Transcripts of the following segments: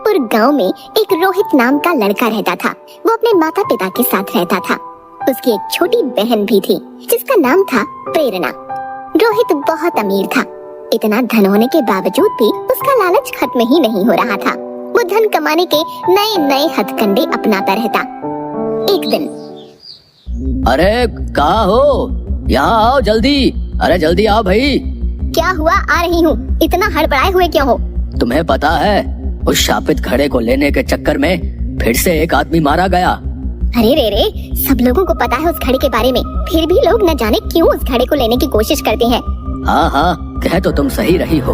दूर गांव में एक रोहित नाम का लड़का रहता था। वो अपने माता पिता के साथ रहता था। उसकी एक छोटी बहन भी थी जिसका नाम था प्रेरणा। रोहित बहुत अमीर था। इतना धन होने के बावजूद भी उसका लालच खत्म ही नहीं हो रहा था। वो धन कमाने के नए नए हथकंडे अपनाता रहता। एक दिन, अरे कहाँ हो? यहाँ आओ जल्दी। अरे जल्दी आओ भाई। क्या हुआ? आ रही हूँ। इतना हड़बड़ाए हुए क्यों हो? तुम्हें पता है उस शापित घड़े को लेने के चक्कर में फिर से एक आदमी मारा गया। अरे रे, सब लोगों को पता है उस घड़े के बारे में, फिर भी लोग न जाने क्यों उस घड़े को लेने की कोशिश करते हैं। हाँ हाँ, कह तो तुम सही रही हो।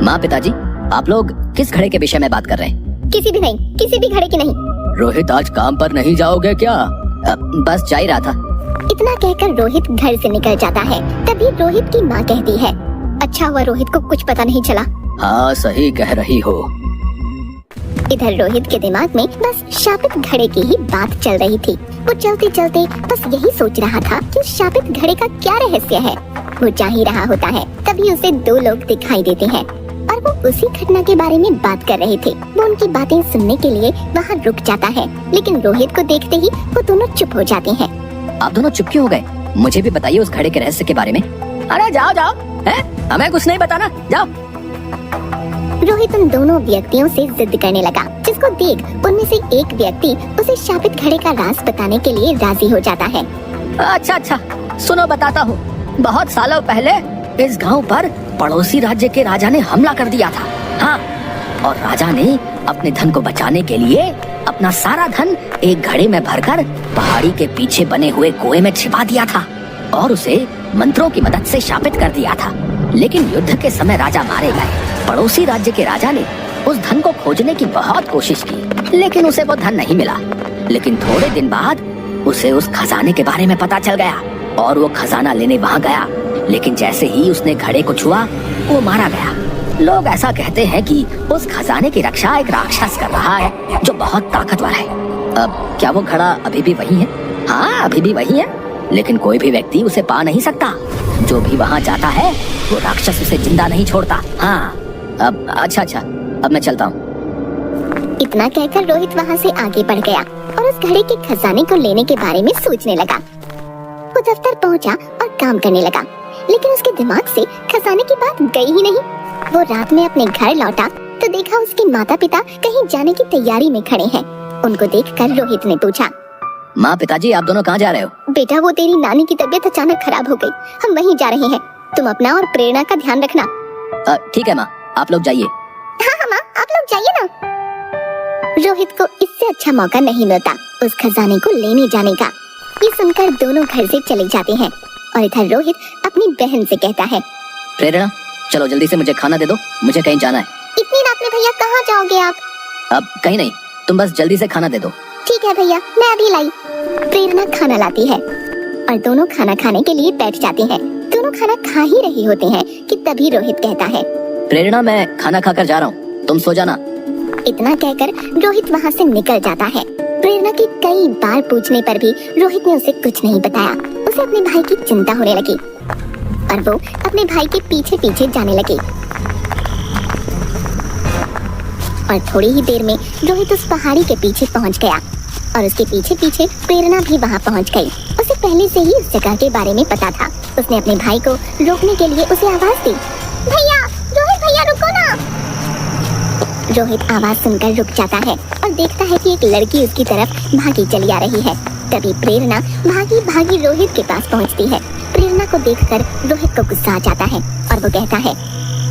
माँ पिताजी, आप लोग किस घड़े के विषय में बात कर रहे हैं? किसी भी नहीं, किसी भी घड़े की नहीं। रोहित, आज काम पर नहीं जाओगे क्या? बस जा ही रहा था। इतना कहकर रोहित घर से निकल जाता है। तभी रोहित की माँ कहती है, अच्छा हुआ रोहित को कुछ पता नहीं चला। हाँ, सही कह रही हो। इधर रोहित के दिमाग में बस शापित घड़े की ही बात चल रही थी। वो चलते चलते बस यही सोच रहा था कि उस शापित घड़े का क्या रहस्य है। वो जा ही रहा होता है, तभी उसे दो लोग दिखाई देते हैं और वो उसी घटना के बारे में बात कर रहे थे। वो उनकी बातें सुनने के लिए वहाँ रुक जाता है, लेकिन रोहित को देखते ही वो दोनों चुप हो जाते हैं। आप दोनों चुप क्यों हो गए? मुझे भी बताइए उस घड़े के रहस्य के बारे में। अरे जाओ जाओ, हमें कुछ नहीं बताना, जाओ। रोहित उन दोनों व्यक्तियों से जिद करने लगा, जिसको देख उनमें से एक व्यक्ति उसे शापित घड़े का राज बताने के लिए राजी हो जाता है। अच्छा, सुनो बताता हूँ। बहुत सालों पहले इस गांव पर पड़ोसी राज्य के राजा ने हमला कर दिया था। हाँ, और राजा ने अपने धन को बचाने के लिए अपना सारा धन एक घड़े में भरकर पहाड़ी के पीछे बने हुए कुएं में छिपा दिया था और उसे मंत्रों की मदद से शापित कर दिया था। लेकिन युद्ध के समय राजा मारे गए। पड़ोसी राज्य के राजा ने उस धन को खोजने की बहुत कोशिश की, लेकिन उसे वो धन नहीं मिला। लेकिन थोड़े दिन बाद उसे उस खजाने के बारे में पता चल गया और वो खजाना लेने वहाँ गया। लेकिन जैसे ही उसने घड़े को छुआ, वो मारा गया। लोग ऐसा कहते हैं कि उस खजाने की रक्षा एक राक्षस कर रहा है जो बहुत ताकतवर है। अब क्या वो घड़ा अभी भी वही है? हाँ, अभी भी वही है, लेकिन कोई भी व्यक्ति उसे पा नहीं सकता। जो भी वहाँ जाता है वो राक्षस उसे जिंदा नहीं छोड़ता। हाँ, अब अच्छा, अब मैं चलता हूँ। इतना कहकर रोहित वहाँ से आगे बढ़ गया और उस घड़े के खजाने को लेने के बारे में सोचने लगा। वो दफ्तर पहुँचा और काम करने लगा, लेकिन उसके दिमाग से खजाने की बात गई ही नहीं। वो रात में अपने घर लौटा तो देखा उसके माता पिता कहीं जाने की तैयारी में खड़े हैं। उनको देखकर रोहित ने पूछा, माँ पिताजी, आप दोनों कहाँ जा रहे हो? बेटा, वो तेरी नानी की तबीयत अचानक खराब हो गई, हम वहीं जा रहे हैं। तुम अपना और प्रेरणा का ध्यान रखना। ठीक है माँ, आप लोग जाइए। हाँ माँ, आप लोग जाइए ना। रोहित को इससे अच्छा मौका नहीं मिलता उस खजाने को लेने जाने का। ये सुनकर दोनों घर से चले जाते हैं और इधर रोहित अपनी बहन से कहता है, प्रेरणा, चलो जल्दी से मुझे खाना दे दो, मुझे कहीं जाना है। इतनी रात में भैया कहाँ जाओगे आप? अब कहीं नहीं, तुम बस जल्दी से खाना दे दो। ठीक है भैया, मैं अभी लाई। प्रेरणा खाना लाती है और दोनों खाना खाने के लिए बैठ जाते हैं। दोनों खाना खा ही रहे होते हैं कि तभी रोहित कहता है, प्रेरणा, मैं खाना खाकर जा रहा हूँ, तुम सो जाना। इतना कहकर रोहित वहाँ से निकल जाता है। प्रेरणा के कई बार पूछने पर भी रोहित ने उसे कुछ नहीं बताया। उसे अपने भाई की चिंता होने लगी और वो अपने भाई के पीछे पीछे जाने लगी। और थोड़ी ही देर में रोहित उस पहाड़ी के पीछे पहुंच गया और उसके पीछे पीछे प्रेरणा भी वहां पहुंच गई। उसे पहले से ही उस जगह के बारे में पता था। उसने अपने भाई को रोकने के लिए उसे आवाज दी, भैया, रोहित भैया, रुको ना। रोहित आवाज सुनकर रुक जाता है और देखता है कि एक लड़की उसकी तरफ भागी चली आ रही है। तभी प्रेरणा भागी भागी रोहित के पास पहुंचती है। प्रेरणा को देखकर रोहित को गुस्सा आ जाता है और वो कहता है,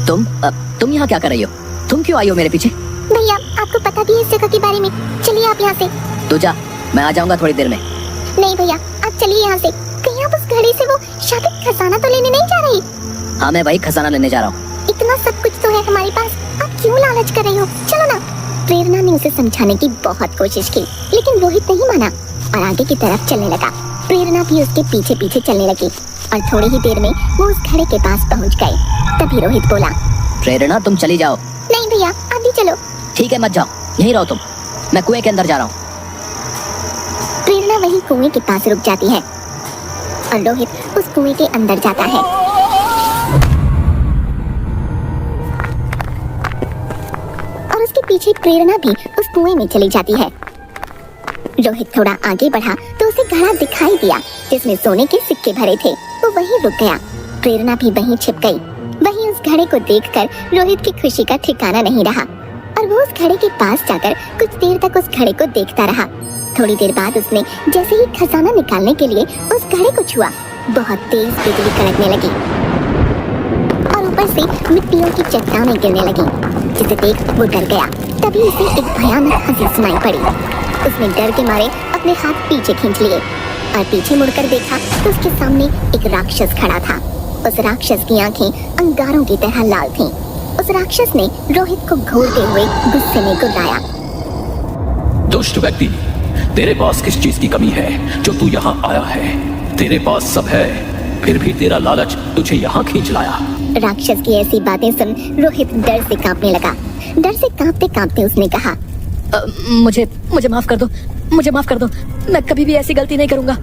तुम यहाँ क्या कर रही हो? तुम क्यों आई हो मेरे पीछे? भैया, आपको पता भी है इस जगह के बारे में, चलिए आप यहाँ से। तू जा, मैं आ जाऊंगा थोड़ी देर में। नहीं भैया, आप चलिए यहाँ से। कहीं आप उस घड़ी से वो शापित खजाना तो लेने नहीं जा रही? हाँ, मैं वही खजाना लेने जा रहा हूँ। इतना सब कुछ तो है हमारे पास, आप क्यों लालच कर रही हो? चलो ना। प्रेरणा ने उसे समझाने की बहुत कोशिश की, लेकिन रोहित नहीं माना और आगे की तरफ चलने लगा। प्रेरणा भी उसके पीछे पीछे चलने लगी और थोड़ी ही देर में वो उस घड़े के पास पहुँच गए। तभी रोहित बोला, प्रेरणा, तुम चली जाओ। नहीं भैया, आप भी चलो। ठीक है, मत जाओ, यहीं रहो तुम, मैं कुएं के अंदर जा रहा हूँ। प्रेरणा वही कुएं के पास रुक जाती है और रोहित उस कुएं के अंदर जाता है। और उसके पीछे प्रेरणा भी उस कुएं में चली जाती है। रोहित थोड़ा आगे बढ़ा तो उसे घड़ा दिखाई दिया जिसमें सोने के सिक्के भरे थे। वो वहीं रुक गया। प्रेरणा भी वहीं छिप गई। वहीं उस घड़े को देखकर रोहित की खुशी का ठिकाना नहीं रहा और वो उस घड़े के पास जाकर कुछ देर तक उस घड़े को देखता रहा। थोड़ी देर बाद उसने जैसे ही खजाना निकालने के लिए उस घड़े को छुआ, बहुत तेज बिजली कड़कने लगी और ऊपर से मिट्टियों की चट्टानें गिरने लगी, जिसे देख वो डर गया। तभी उसे एक भयानक हंसी सुनाई पड़ी। उसने डर के मारे अपने हाथ पीछे खींच लिए और पीछे मुड़कर देखा तो उसके सामने एक राक्षस खड़ा था। उस राक्षस की आंखें अंगारों की तरह लाल थीं। उस राक्षस ने रोहित को घूरते हुए गुस्से में गुर्राया। दुष्ट व्यक्ति, तेरे पास किस चीज की कमी है जो तू यहाँ आया है? तेरे पास सब है, फिर भी तेरा लालच तुझे यहाँ खींच लाया। राक्षस की ऐसी बातें सुन रोहित डर से कांपने लगा। डर से कांपते कांपते उसने कहा, मुझे माफ कर दो, मुझे माफ कर दो। मैं कभी भी ऐसी गलती नहीं करूंगा।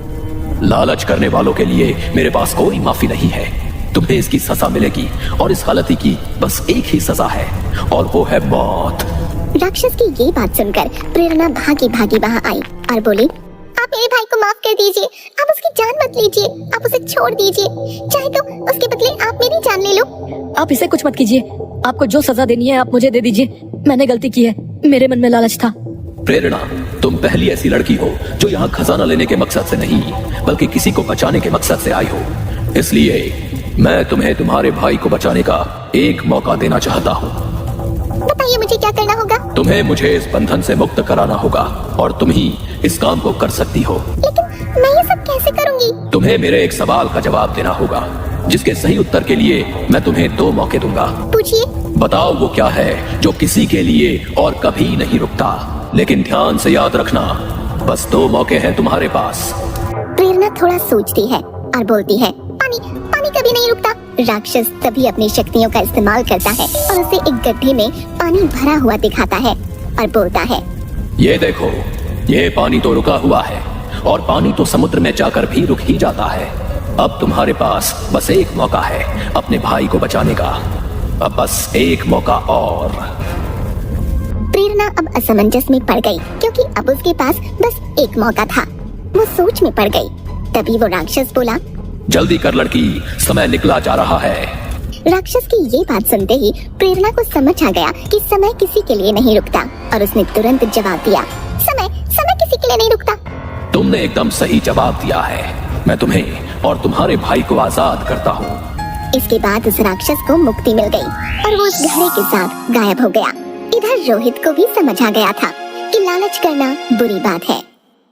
लालच करने वालों के लिए मेरे पास कोई माफी नहीं है। तुम्हें इसकी सजा मिलेगी और इस गलती की बस एक ही सजा है और वो है मौत। राक्षस की ये बात सुनकर प्रेरणा भागी भागी वहाँ आई और बोली, आप मेरे भाई को माफ कर दीजिए, आप उसकी जान मत लीजिए, आप उसे छोड़ दीजिए, चाहे तो उसके बदले आप मेरी जान ले लो। आप इसे कुछ मत कीजिए, आपको जो सजा देनी है आप मुझे दे दीजिए। मैंने गलती की है, मेरे मन में लालच था। प्रेरणा, तुम पहली ऐसी लड़की हो जो यहाँ खजाना लेने के मकसद से नहीं बल्कि किसी को बचाने के मकसद से आई हो। इसलिए मैं तुम्हें तुम्हारे भाई को बचाने का एक मौका देना चाहता हूँ। बताइए मुझे क्या करना होगा? तुम्हें मुझे इस बंधन से मुक्त कराना होगा और तुम ही इस काम को कर सकती हो। लेकिन मैं ये सब कैसे करूँगी? तुम्हें मेरे एक सवाल का जवाब देना होगा, जिसके सही उत्तर के लिए मैं तुम्हें 2 मौके दूंगा। पूछिए। बताओ वो क्या है जो किसी के लिए और कभी नहीं रुकता। लेकिन ध्यान से याद रखना, बस 2 मौके हैं तुम्हारे पास। प्रेरणा थोड़ा सोचती है और बोलती है, पानी, पानी कभी नहीं रुकता। राक्षस तभी अपनी शक्तियों का इस्तेमाल करता है और उसे एक गड्ढे में पानी भरा हुआ दिखाता है और बोलता है, ये देखो, ये पानी तो रुका हुआ है और पानी तो समुद्र में जाकर भी रुक ही जाता है। अब तुम्हारे पास बस एक मौका है अपने भाई को बचाने का। अब बस एक मौका और। प्रेरणा अब असमंजस में पड़ गई क्योंकि अब उसके पास बस एक मौका था। वो सोच में पड़ गई। तभी वो राक्षस बोला, जल्दी कर लड़की, समय निकला जा रहा है। राक्षस की ये बात सुनते ही प्रेरणा को समझ आ गया कि समय किसी के लिए नहीं रुकता और उसने तुरंत जवाब दिया, समय किसी के लिए नहीं रुकता। तुमने एकदम सही जवाब दिया है। मैं तुम्हें और तुम्हारे भाई को आजाद करता हूँ। इसके बाद उस राक्षस को मुक्ति मिल गई और वो उस घड़े के साथ गायब हो गया। इधर रोहित को भी समझ आ गया था कि लालच करना बुरी बात है।